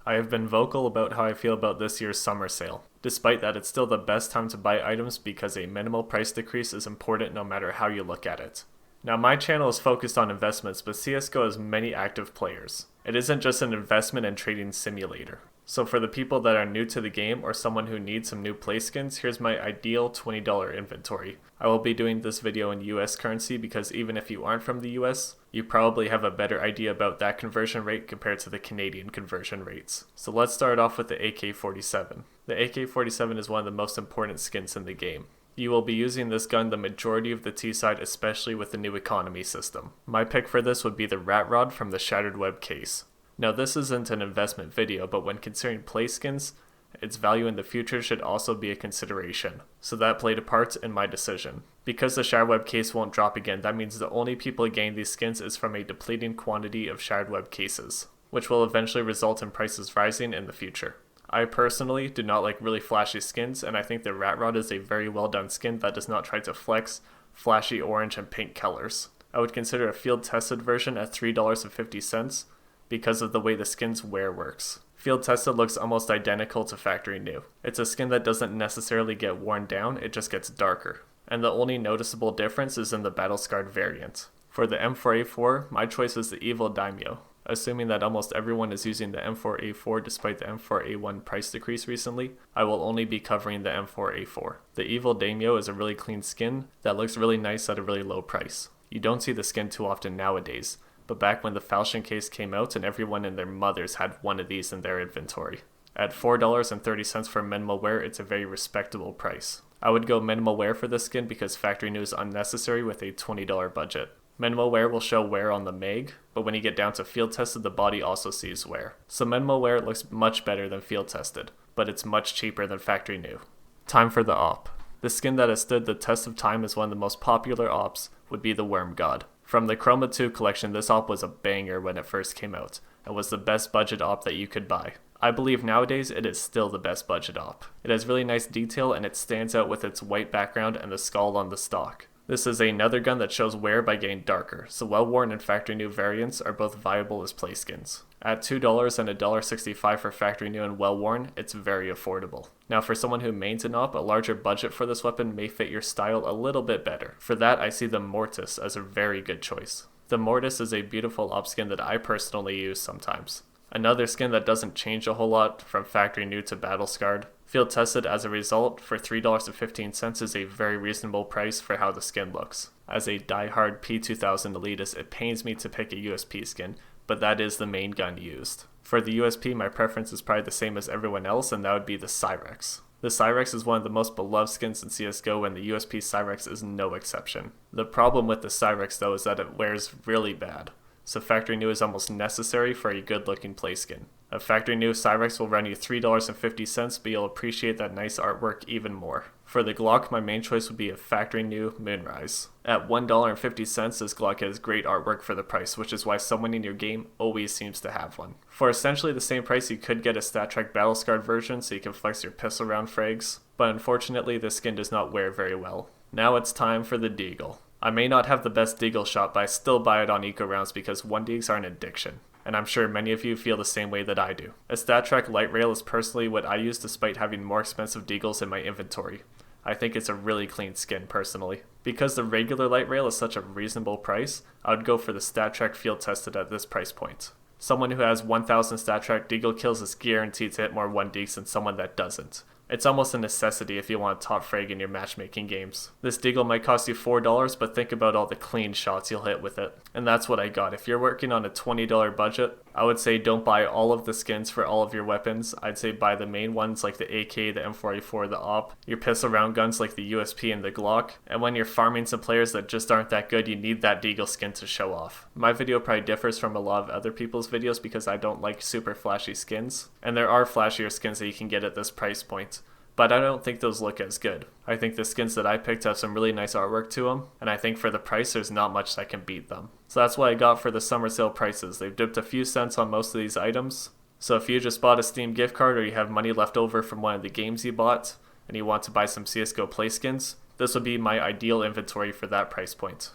I have been vocal about how I feel about this year's summer sale. Despite that, it's still the best time to buy items because a minimal price decrease is important no matter how you look at it. Now, my channel is focused on investments, but CSGO has many active players. It isn't just an investment and trading simulator. So for the people that are new to the game or someone who needs some new play skins, here's my ideal $20 inventory. I will be doing this video in US currency because even if you aren't from the US, you probably have a better idea about that conversion rate compared to the Canadian conversion rates. So let's start off with the AK-47. The AK-47 is one of the most important skins in the game. You will be using this gun the majority of the T-side, especially with the new economy system. My pick for this would be the Rat Rod from the Shattered Web case. Now this isn't an investment video, but when considering play skins, its value in the future should also be a consideration. So that played a part in my decision. Because the Shattered Web case won't drop again, that means the only people getting these skins is from a depleting quantity of Shattered Web cases, which will eventually result in prices rising in the future. I personally do not like really flashy skins, and I think the Rat Rod is a very well done skin that does not try to flex flashy orange and pink colors. I would consider a field tested version at $3.50 because of the way the skin's wear works. Field tested looks almost identical to factory new. It's a skin that doesn't necessarily get worn down, it just gets darker. And the only noticeable difference is in the battle scarred variant. For the M4A4, my choice is the Evil Daimyo. Assuming that almost everyone is using the M4A4 despite the M4A1 price decrease recently, I will only be covering the M4A4. The Evil Daimyo is a really clean skin that looks really nice at a really low price. You don't see the skin too often nowadays, but back when the Falchion case came out and everyone and their mothers had one of these in their inventory. At $4.30 for minimal wear, it's a very respectable price. I would go minimal wear for this skin because factory new is unnecessary with a $20 budget. Minimal wear will show wear on the mag, but when you get down to field tested, the body also sees wear. So minimal wear looks much better than field tested, but it's much cheaper than factory new. Time for the op. The skin that has stood the test of time as one of the most popular ops would be the Worm God. From the Chroma 2 collection, this op was a banger when it first came out, and was the best budget op that you could buy. I believe nowadays it is still the best budget op. It has really nice detail and it stands out with its white background and the skull on the stock. This is another gun that shows wear by getting darker, so well-worn and factory new variants are both viable as play skins. At $2 and $1.65 for factory new and well-worn, it's very affordable. Now for someone who mains an op, a larger budget for this weapon may fit your style a little bit better. For that, I see the Mortis as a very good choice. The Mortis is a beautiful op skin that I personally use sometimes. Another skin that doesn't change a whole lot from factory new to battle scarred. Field tested as a result for $3.15 is a very reasonable price for how the skin looks. As a die-hard P2000 elitist, it pains me to pick a USP skin, but that is the main gun used. For the USP, my preference is probably the same as everyone else, and that would be the Cyrex. The Cyrex is one of the most beloved skins in CSGO, and the USP Cyrex is no exception. The problem with the Cyrex though is that it wears really bad, so factory new is almost necessary for a good looking play skin. A factory new Cyrex will run you $3.50, but you'll appreciate that nice artwork even more. For the Glock, my main choice would be a factory new Moonrise. At $1.50, this Glock has great artwork for the price, which is why someone in your game always seems to have one. For essentially the same price, you could get a StatTrak Battle Scarred version so you can flex your pistol round frags, but unfortunately this skin does not wear very well. Now it's time for the Deagle. I may not have the best Deagle shot, but I still buy it on eco rounds because 1-Deags are an addiction. And I'm sure many of you feel the same way that I do. A StatTrak Light Rail is personally what I use despite having more expensive Deagles in my inventory. I think it's a really clean skin personally. Because the regular Light Rail is such a reasonable price, I would go for the StatTrak Field Tested at this price point. Someone who has 1000 StatTrak Deagle kills is guaranteed to hit more 1-Deags than someone that doesn't. It's almost a necessity if you want a top frag in your matchmaking games. This Deagle might cost you $4, but think about all the clean shots you'll hit with it. And that's what I got. If you're working on a $20 budget, I would say don't buy all of the skins for all of your weapons. I'd say buy the main ones like the AK, the M4A4, the AWP, your pistol round guns like the USP and the Glock, and when you're farming some players that just aren't that good, you need that Deagle skin to show off. My video probably differs from a lot of other people's videos because I don't like super flashy skins, and there are flashier skins that you can get at this price point. But I don't think those look as good. I think the skins that I picked have some really nice artwork to them, and I think for the price there's not much that can beat them. So that's what I got for the summer sale prices. They've dipped a few cents on most of these items. So if you just bought a Steam gift card or you have money left over from one of the games you bought, and you want to buy some CSGO play skins, this would be my ideal inventory for that price point.